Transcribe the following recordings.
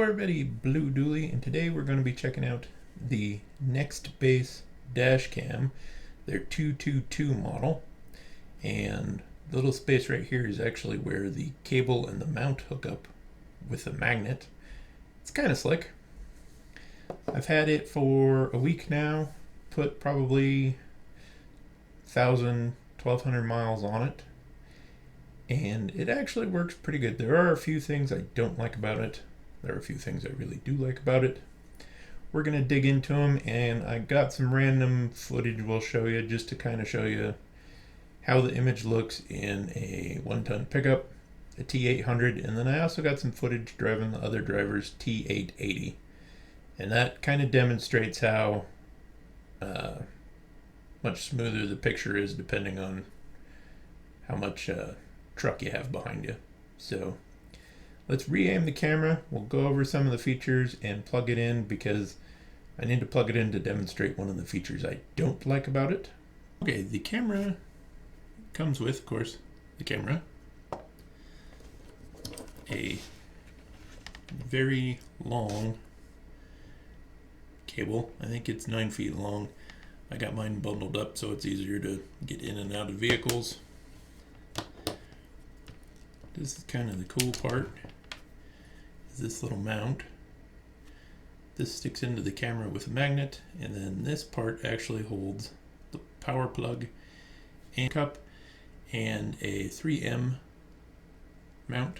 everybody, Blue Dooley, and today we're going to be checking out the NextBase dashcam, their 222 model. And the little space right here is actually where the cable and the mount hook up with the magnet. It's kind of slick. I've had it for a week now, put probably 1,000, 1,200 miles on it, and it actually works pretty good. There are a few things I don't like about it. There are a few things I really do like about it. We're going to dig into them, and I got some random footage we'll show you just to kind of show you how the image looks in a 1-ton pickup, a T800, and then I also got some footage driving the other driver's T880. And that kind of demonstrates how much smoother the picture is depending on how much truck you have behind you. So let's re-aim the camera. We'll go over some of the features and plug it in, because I need to plug it in to demonstrate one of the features I don't like about it. Okay, the camera comes with, of course, the camera, a very long cable. I think it's 9 feet long. I got mine bundled up so it's easier to get in and out of vehicles. This is kind of the cool part, is this little mount. This sticks into the camera with a magnet, and then this part actually holds the power plug and cup and a 3M mount.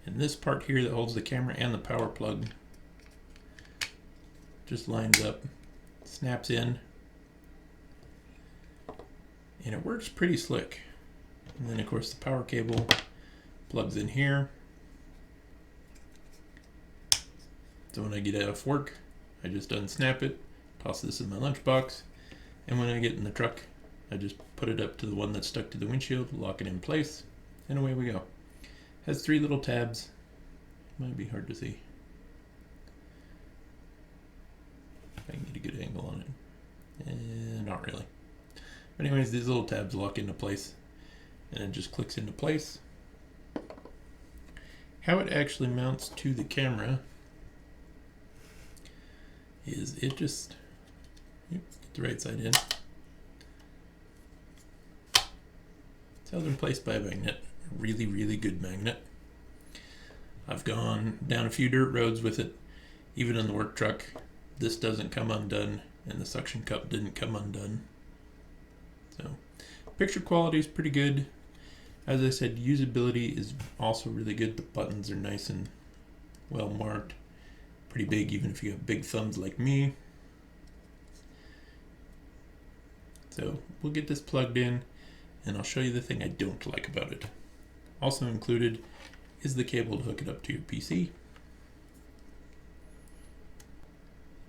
And this part here that holds the camera and the power plug just lines up, snaps in, and it works pretty slick. And then of course the power cable plugs in here. So when I get off work, I just unsnap it, toss this in my lunchbox, and when I get in the truck, I just put it up to the one that's stuck to the windshield, lock it in place, and away we go. Has 3 little tabs. Might be hard to see. If I can get a good angle on it. Not really. But anyways, these little tabs lock into place, and it just clicks into place. How it actually mounts to the camera is it just, get the right side in. It's held in place by a magnet, a really, really good magnet. I've gone down a few dirt roads with it, even in the work truck. This doesn't come undone, and the suction cup didn't come undone. So, picture quality is pretty good. As I said, usability is also really good. The buttons are nice and well marked. Pretty big, even if you have big thumbs like me. So we'll get this plugged in, and I'll show you the thing I don't like about it. Also included is the cable to hook it up to your PC. It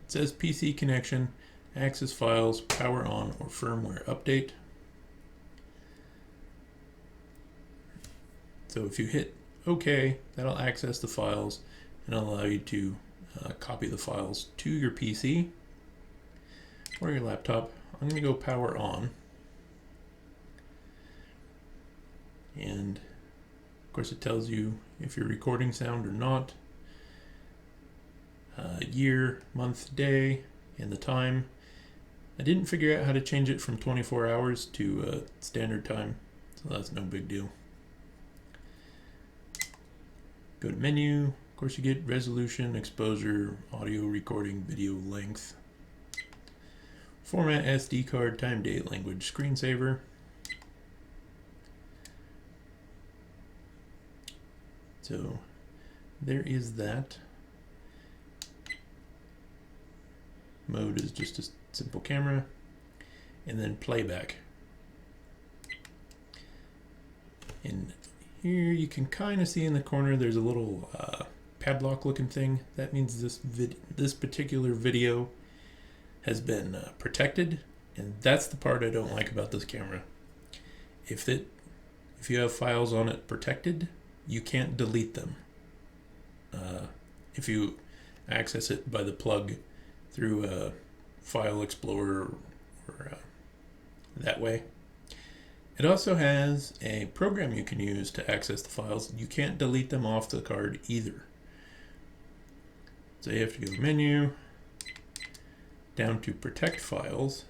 says PC connection, access files, power on, or firmware update. So if you hit OK, that'll access the files and allow you to copy the files to your PC or your laptop. I'm going to go power on. And of course it tells you if you're recording sound or not, year, month, day, and the time. I didn't figure out how to change it from 24 hours to standard time, so that's no big deal. Go to menu. Of course you get resolution, exposure, audio recording, video length, format, SD card, time, date, language, screensaver. So there is that. Mode is just a simple camera, and then playback. And here you can kind of see in the corner there's a little padlock looking thing. That means this particular video has been protected, and that's the part I don't like about this camera. If you have files on it protected, you can't delete them. If you access it by the plug through a file explorer or that way. It also has a program you can use to access the files. You can't delete them off the card either. So you have to go menu, down to protect files,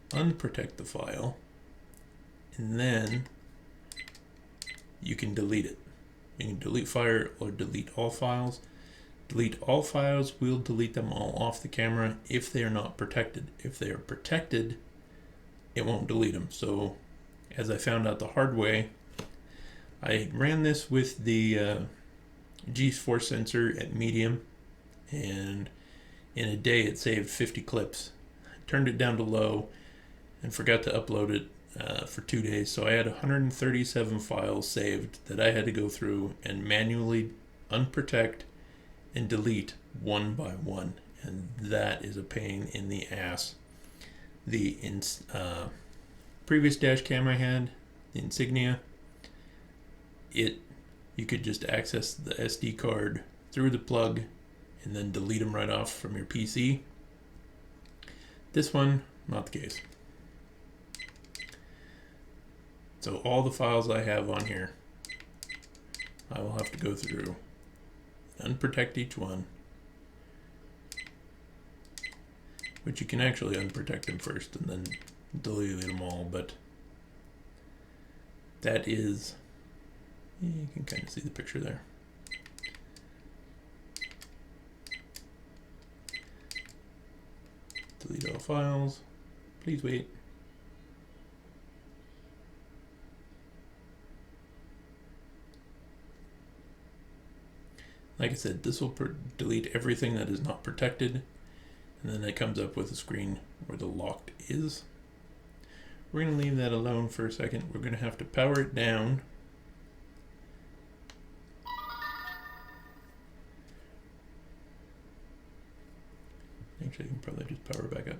unprotect the file, and then you can delete it. You can delete file or delete all files. Delete all files will delete them all off the camera if they are not protected. If they are protected, it won't delete them. So as I found out the hard way, I ran this with the G-force sensor at medium, and in a day it saved 50 clips. I turned it down to low and forgot to upload it for 2 days. So I had 137 files saved that I had to go through and manually unprotect and delete one by one, and that is a pain in the ass. The previous dash cam I had, the Insignia, you could just access the SD card through the plug and then delete them right off from your PC. This one, not the case. So all the files I have on here, I will have to go through, unprotect each one, which you can actually unprotect them first and then delete them all, but that is, you can kind of see the picture there. Delete all files. Please wait. Like I said, this will delete everything that is not protected, and then it comes up with a screen where the locked is. We're going to leave that alone for a second. We're going to have to power it down. Actually, you can probably just power it back up.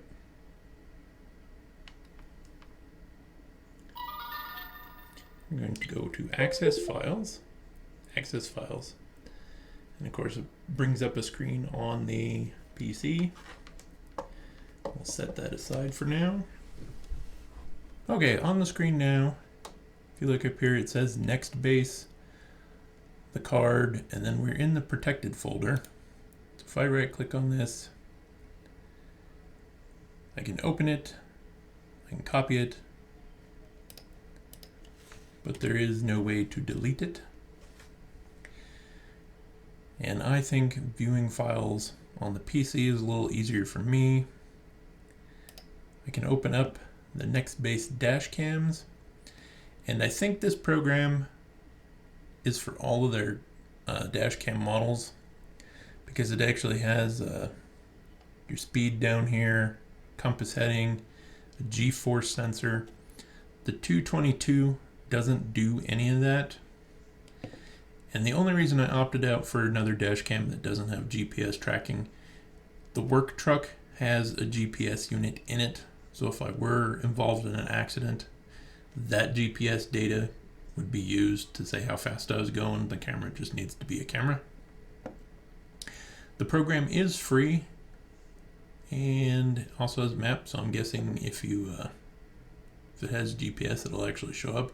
I'm going to go to Access Files, and of course it brings up a screen on the PC. We'll set that aside for now. Okay, on the screen now, if you look up here, it says NextBase, the card, and then we're in the protected folder. So if I right click on this, I can open it, I can copy it, but there is no way to delete it. And I think viewing files on the PC is a little easier for me. I can open up the NextBase dash cams, and I think this program is for all of their dash cam models, because it actually has your speed down here, compass heading, a G-force sensor. The 222 doesn't do any of that. And the only reason I opted out for another dash cam that doesn't have GPS tracking, the work truck has a GPS unit in it. So if I were involved in an accident, that GPS data would be used to say how fast I was going. The camera just needs to be a camera. The program is free and also has maps, so I'm guessing if it has GPS, it'll actually show up.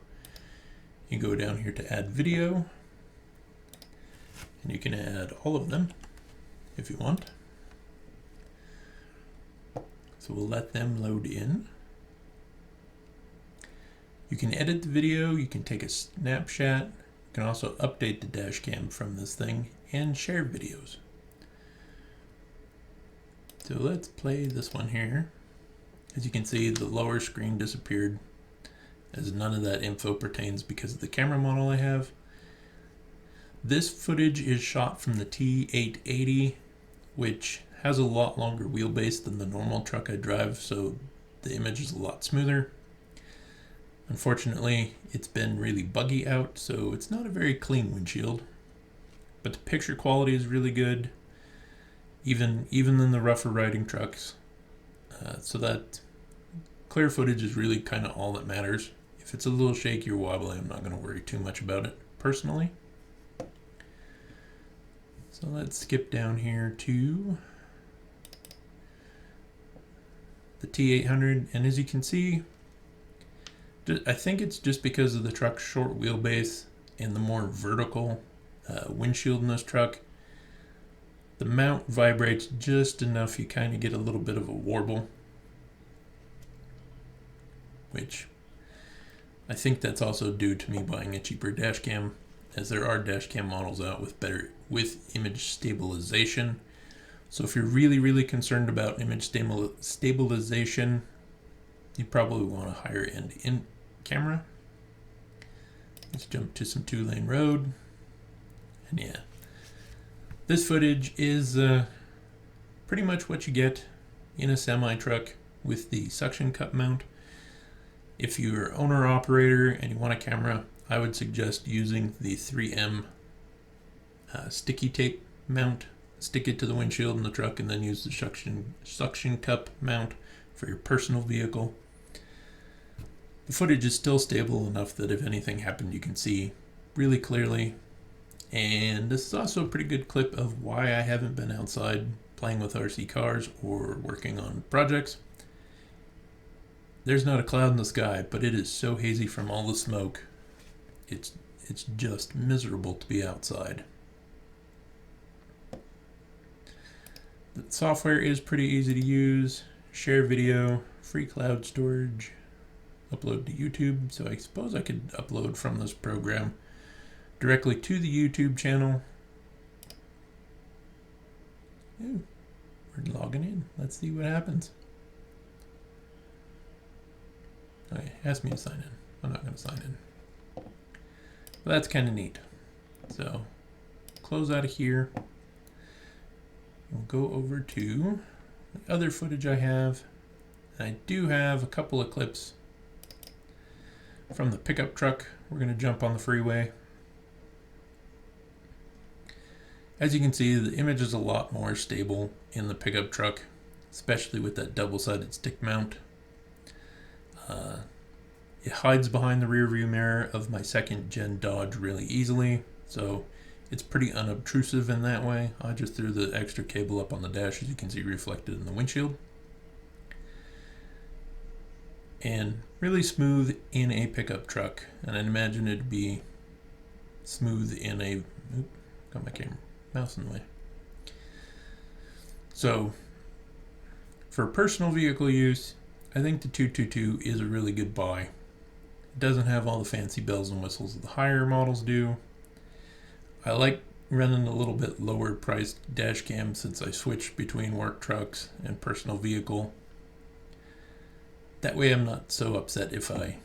You go down here to add video, and you can add all of them if you want. So we'll let them load in. You can edit the video, you can take a snapshot, you can also update the dash cam from this thing and share videos. So let's play this one here. As you can see, the lower screen disappeared, as none of that info pertains because of the camera model I have. This footage is shot from the T880, which has a lot longer wheelbase than the normal truck I drive, so the image is a lot smoother. Unfortunately, it's been really buggy out, so it's not a very clean windshield, but the picture quality is really good, even in the rougher riding trucks. So that clear footage is really kind of all that matters. If it's a little shaky or wobbly, I'm not going to worry too much about it personally. So let's skip down here to the T800, and as you can see, I think it's just because of the truck's short wheelbase and the more vertical windshield in this truck. The mount vibrates just enough you kind of get a little bit of a warble, which I think that's also due to me buying a cheaper dash cam, as there are dash cam models out with image stabilization. So if you're really concerned about image stabilization, you probably want a higher end in camera. Let's jump to some 2-lane road. And yeah, this footage is pretty much what you get in a semi truck with the suction cup mount. If you're owner operator and you want a camera, I would suggest using the 3M sticky tape mount. Stick it to the windshield in the truck and then use the suction cup mount for your personal vehicle. The footage is still stable enough that if anything happened you can see really clearly. And this is also a pretty good clip of why I haven't been outside playing with RC cars or working on projects. There's not a cloud in the sky, but it is so hazy from all the smoke. It's just miserable to be outside. The software is pretty easy to use. Share video, free cloud storage, upload to YouTube. So I suppose I could upload from this program directly to the YouTube channel. Ooh, we're logging in. Let's see what happens. Okay, ask me to sign in. I'm not going to sign in. But that's kind of neat. So close out of here. We'll go over to the other footage I have. I do have a couple of clips from the pickup truck. We're going to jump on the freeway. As you can see, the image is a lot more stable in the pickup truck, especially with that double-sided stick mount. It hides behind the rear view mirror of my second gen Dodge really easily, so it's pretty unobtrusive in that way. I just threw the extra cable up on the dash, as you can see reflected in the windshield. And really smooth in a pickup truck, and I'd imagine it'd be smooth in a... Oop, got my mouse in the way. So for personal vehicle use, I think the 222 is a really good buy. It doesn't have all the fancy bells and whistles that the higher models do. I like running a little bit lower priced dash cam since I switch between work trucks and personal vehicle. That way I'm not so upset if I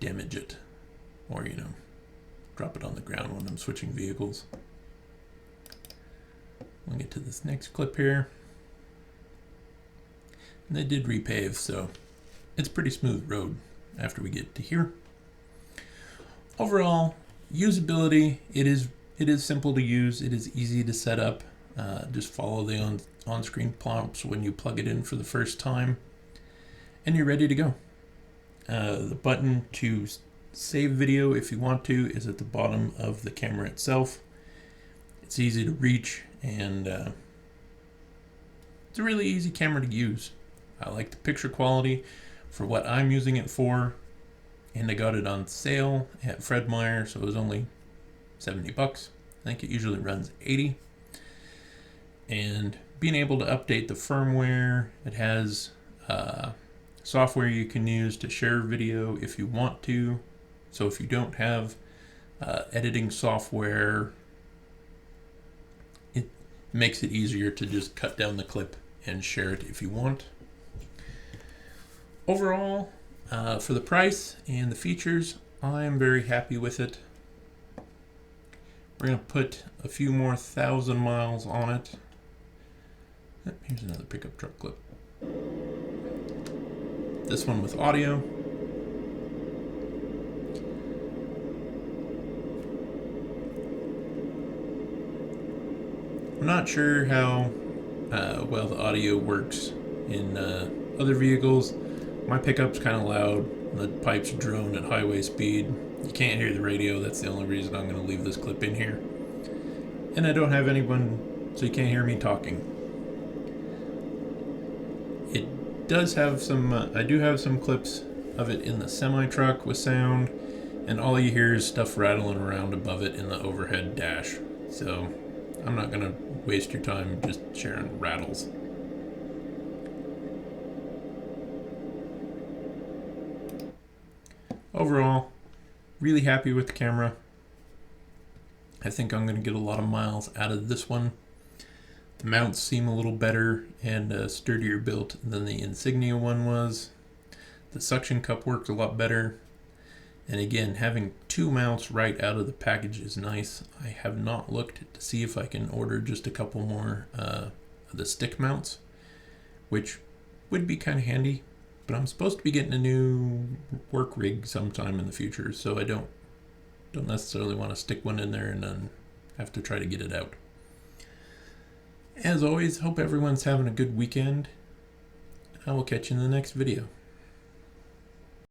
damage it or, drop it on the ground when I'm switching vehicles. We'll get to this next clip here. And they did repave, so it's a pretty smooth road after we get to here. Overall, usability, it is simple to use. It is easy to set up. Just follow the on-screen prompts when you plug it in for the first time, and you're ready to go. The button to save video, if you want to, is at the bottom of the camera itself. It's easy to reach, and it's a really easy camera to use. I like the picture quality for what I'm using it for, and I got it on sale at Fred Meyer, so it was only 70 bucks. I think it usually runs 80. And being able to update the firmware, it has software you can use to share video if you want to. So if you don't have editing software, it makes it easier to just cut down the clip and share it if you want. Overall, for the price and the features, I am very happy with it. We're going to put a few more 1,000 miles on it. Here's another pickup truck clip. This one with audio. I'm not sure how well the audio works in other vehicles. My pickup's kind of loud. The pipes drone at highway speed. You can't hear the radio. That's the only reason I'm going to leave this clip in here. And I don't have anyone, so you can't hear me talking. It does have some, I do have some clips of it in the semi-truck with sound, and all you hear is stuff rattling around above it in the overhead dash. So I'm not gonna waste your time just sharing rattles. Overall, really happy with the camera. I think I'm gonna get a lot of miles out of this one. The mounts seem a little better and sturdier built than the Insignia one was. The suction cup worked a lot better. And again, having two mounts right out of the package is nice. I have not looked to see if I can order just a couple more of the stick mounts, which would be kind of handy. But I'm supposed to be getting a new work rig sometime in the future, so I don't necessarily want to stick one in there and then have to try to get it out. As always, hope everyone's having a good weekend. I will catch you in the next video.